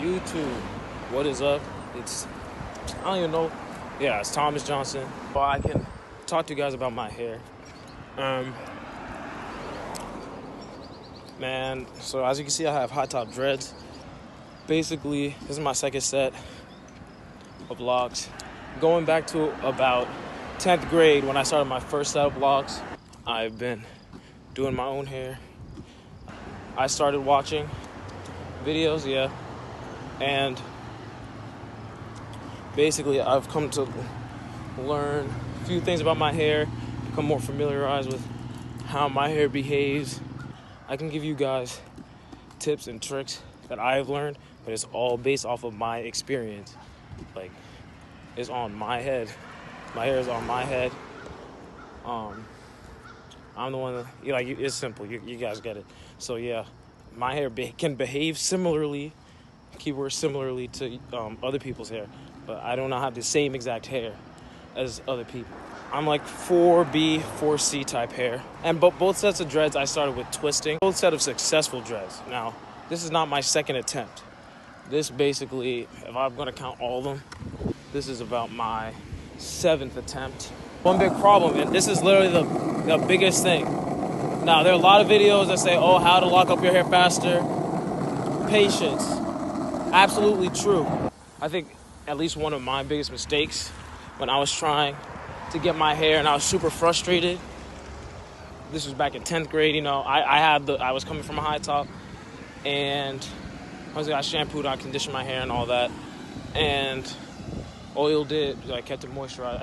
YouTube, what is up? I don't even know. Yeah, it's Thomas Johnson. Well, I can talk to you guys about my hair. Man, so as you can see, I have high top dreads. Basically, this is my second set of locks. Going back to about 10th grade when I started my first set of locks, I've been doing my own hair. I started watching videos, and basically I've come to learn a few things about my hair, become more familiarized with how my hair behaves. I can give you guys tips and tricks that I've learned, but it's all based off of my experience. Like, it's on my head. My hair is on my head. I'm the one that, it's simple. You guys get it. So yeah, my hair can behave similarly, keyword similarly to other people's hair, but I do not have the same exact hair as other people. I'm like 4B, 4C type hair. And both sets of dreads I started with twisting. Both set of successful dreads. Now, this is not my second attempt. This basically, if I'm gonna count all of them, this is about my 7th attempt. One big problem, and this is literally the biggest thing. Now, there are a lot of videos that say, oh, how to lock up your hair faster. Patience. Absolutely true. I think at least one of my biggest mistakes when I was trying to get my hair and I was super frustrated. This was back in 10th grade, I was coming from a high top and I shampooed, I conditioned my hair and all that, and oiled it, I kept it moisturized.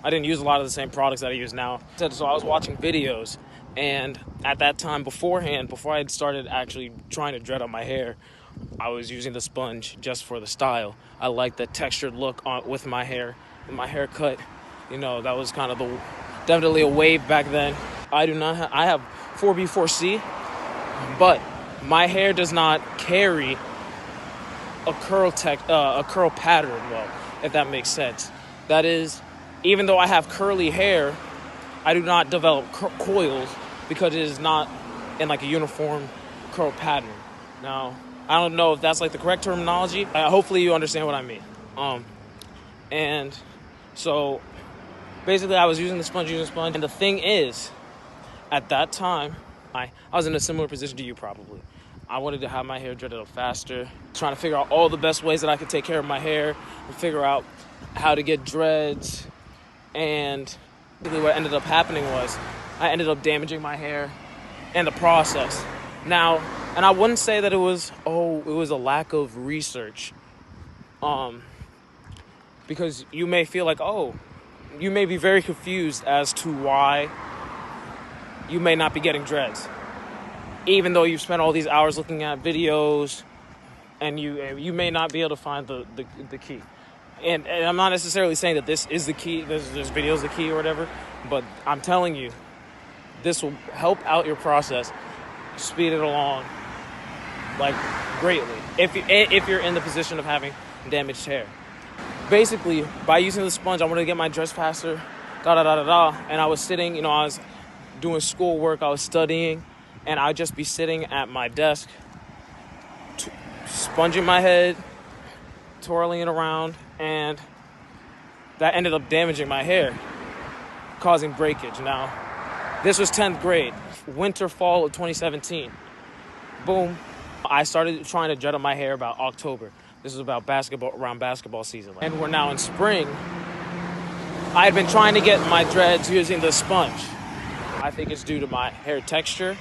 I didn't use a lot of the same products that I use now. So I was watching videos, and at that time before I had started actually trying to dread out my hair, I was using the sponge just for the style. I liked the textured look with my hair, my haircut. That was kind of definitely a wave back then. I have 4B, 4C, but my hair does not carry a curl pattern well, if that makes sense. That is, even though I have curly hair, I do not develop coils because it is not in like a uniform curl pattern. Now, I don't know if that's like the correct terminology. Hopefully you understand what I mean. And so basically I was using the sponge. And the thing is, at that time, I was in a similar position to you probably. I wanted to have my hair dreaded up faster, trying to figure out all the best ways that I could take care of my hair and figure out how to get dreads. And basically what ended up happening was I ended up damaging my hair in the process. Now, and I wouldn't say that it was a lack of research. Because you may feel like, you may be very confused as to why you may not be getting dreads. Even though you've spent all these hours looking at videos, and you may not be able to find the key. And I'm not necessarily saying that this is the key, this video is the key or whatever, but I'm telling you, this will help out your process, speed it along, like, greatly, if you're in the position of having damaged hair. Basically, by using the sponge, I wanted to get my dreads faster, and I was sitting, I was doing schoolwork, I was studying, and I'd just be sitting at my desk, sponging my head, twirling it around, and that ended up damaging my hair, causing breakage. Now, this was 10th grade, winter, fall of 2017. Boom. I started trying to dread up my hair about October. This was about around basketball season. And we're now in spring. I had been trying to get my dreads using the sponge. I think it's due to my hair texture.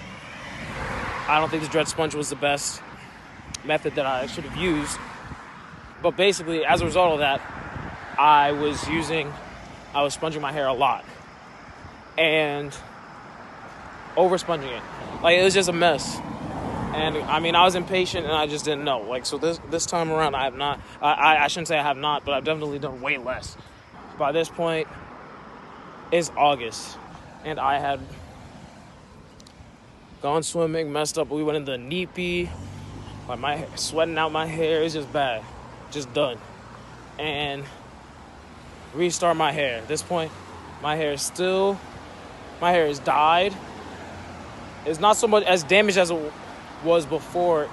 I don't think the dread sponge was the best method that I should have used. But basically, as a result of that, I was sponging my hair a lot. And over-sponging it. It was just a mess. And, I was impatient and I just didn't know. So this time around, I have not, I shouldn't say I have not, but I've definitely done way less. By this point, it's August. And I had gone swimming, messed up. We went in the Neepy. My hair, sweating out my hair. It's just bad. Just done. And restart my hair. At this point, my hair is dyed. It's not so much as damaged as it was before,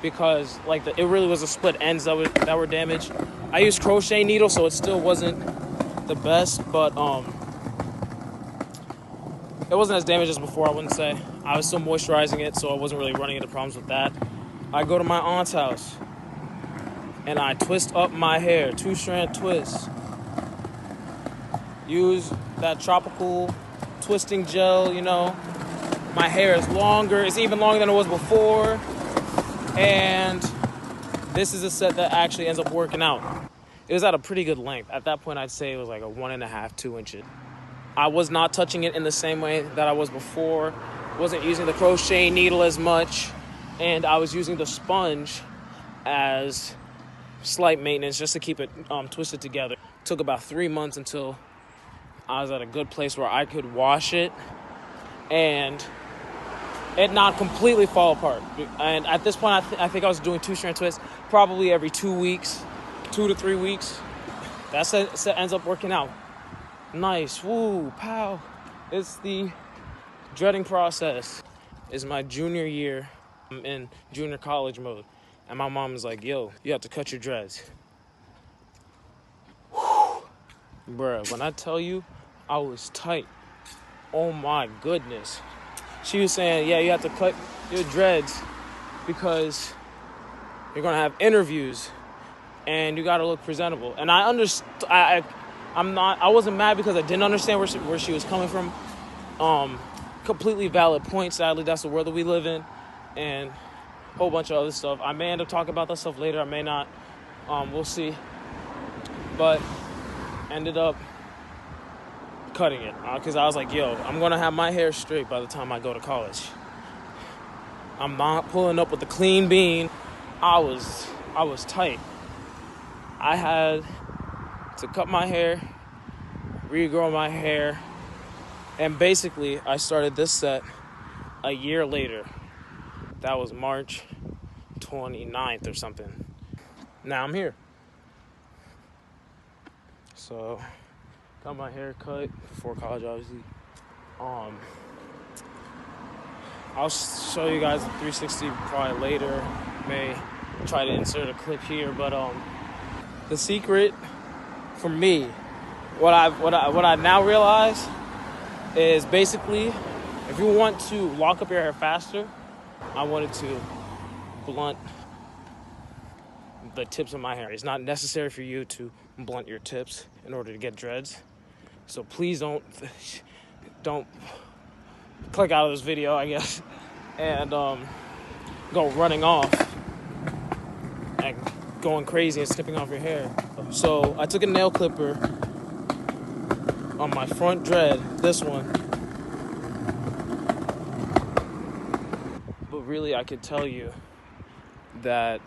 because like it really was the split ends that were damaged. I used crochet needles, so it still wasn't the best, but it wasn't as damaged as before, I wouldn't say. I was still moisturizing it, so I wasn't really running into problems with that. I go to my aunt's house and I twist up my hair, 2-strand twist. Use that tropical twisting gel, you know. My hair is longer. It's even longer than it was before. And this is a set that actually ends up working out. It was at a pretty good length. At that point, I'd say it was like a 1.5, 2 inches. I was not touching it in the same way that I was before. Wasn't using the crochet needle as much. And I was using the sponge as slight maintenance just to keep it twisted together. It took about 3 months until I was at a good place where I could wash it and it not completely fall apart. And at this point, I think I was doing 2-strand twists probably every 2 weeks, 2 to 3 weeks. That set ends up working out. Nice, woo, pow. It's the dreading process. It's my junior year. I'm in junior college mode. And my mom is like, yo, you have to cut your dreads. Whew. Bruh, when I tell you, I was tight. Oh my goodness. She was saying, yeah, you have to cut your dreads because you're going to have interviews and you got to look presentable. And I understood. I wasn't mad because I didn't understand where she was coming from. Completely valid point. Sadly, that's the world that we live in. And a whole bunch of other stuff. I may end up talking about that stuff later. I may not. We'll see. But ended up cutting it because I was like, yo, I'm going to have my hair straight by the time I go to college. I'm not pulling up with a clean bean. I was tight. I had to cut my hair, regrow my hair, and basically I started this set a year later. That was March 29th or something. Now I'm here. So, got my hair cut before college, obviously. I'll show you guys the 360 probably later. May try to insert a clip here, but the secret for me, what I now realize is basically, if you want to lock up your hair faster, I wanted to blunt the tips of my hair. It's not necessary for you to blunt your tips in order to get dreads. So please don't click out of this video, I guess, and go running off and going crazy and snipping off your hair. So I took a nail clipper on my front dread, this one. But really, I could tell you that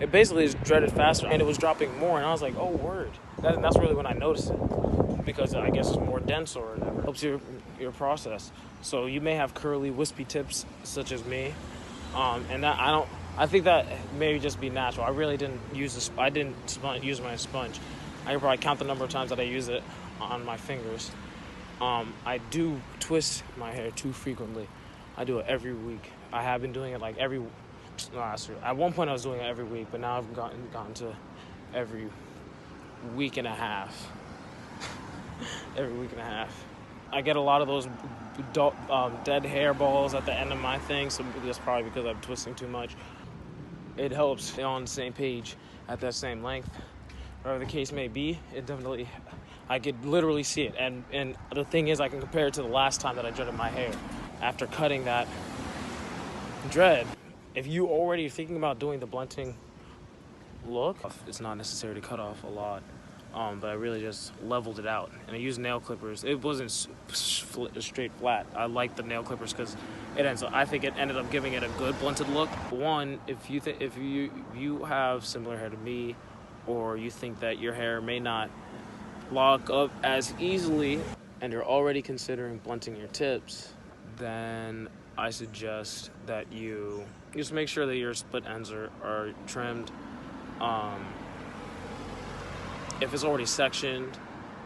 it basically is dreaded faster and it was dropping more. And I was like, oh, word. That's really when I noticed it, because I guess it's more dense or whatever. Helps your process. So you may have curly, wispy tips such as me. And that I think that may just be natural. I really didn't use use my sponge. I could probably count the number of times that I use it on my fingers. I do twist my hair too frequently. I do it every week. I have been doing it like at one point I was doing it every week, but now I've gotten to every week and a half. Every week and a half. I get a lot of those dead hair balls at the end of my thing, so that's probably because I'm twisting too much. It helps stay on the same page at that same length. Whatever the case may be, it definitely, I could literally see it. And the thing is, I can compare it to the last time that I dreaded my hair. After cutting that dread, if you already thinking about doing the blunting look, it's not necessary to cut off a lot. But I really just leveled it out, and I used nail clippers. It wasn't straight flat. I like the nail clippers because I think it ended up giving it a good blunted look. One, if you have similar hair to me, or you think that your hair may not lock up as easily, and you're already considering blunting your tips, then I suggest that you just make sure that your split ends are trimmed. If it's already sectioned,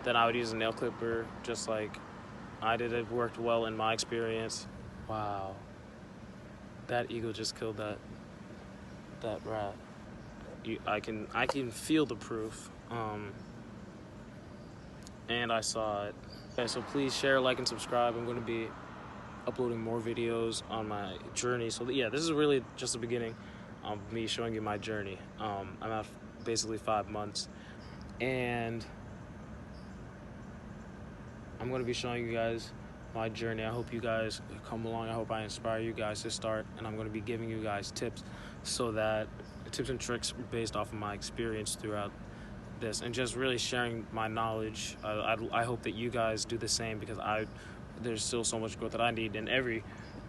then I would use a nail clipper, just like I did. It worked well in my experience. Wow. That eagle just killed that. that rat. I can feel the proof. And I saw it. Okay, so please share, like, and subscribe. I'm going to be uploading more videos on my journey. So yeah, this is really just the beginning of me showing you my journey. I'm at basically 5 months, and I'm going to be showing you guys my journey. I hope you guys come along. I hope I inspire you guys to start, and I'm going to be giving you guys tips and tricks based off of my experience throughout this, and just really sharing my knowledge. I hope that you guys do the same, because there's still so much growth that I need in every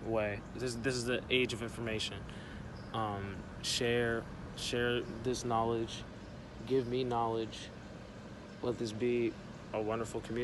way. This is the age of information. Share this knowledge. Give me knowledge. Let this be a wonderful community.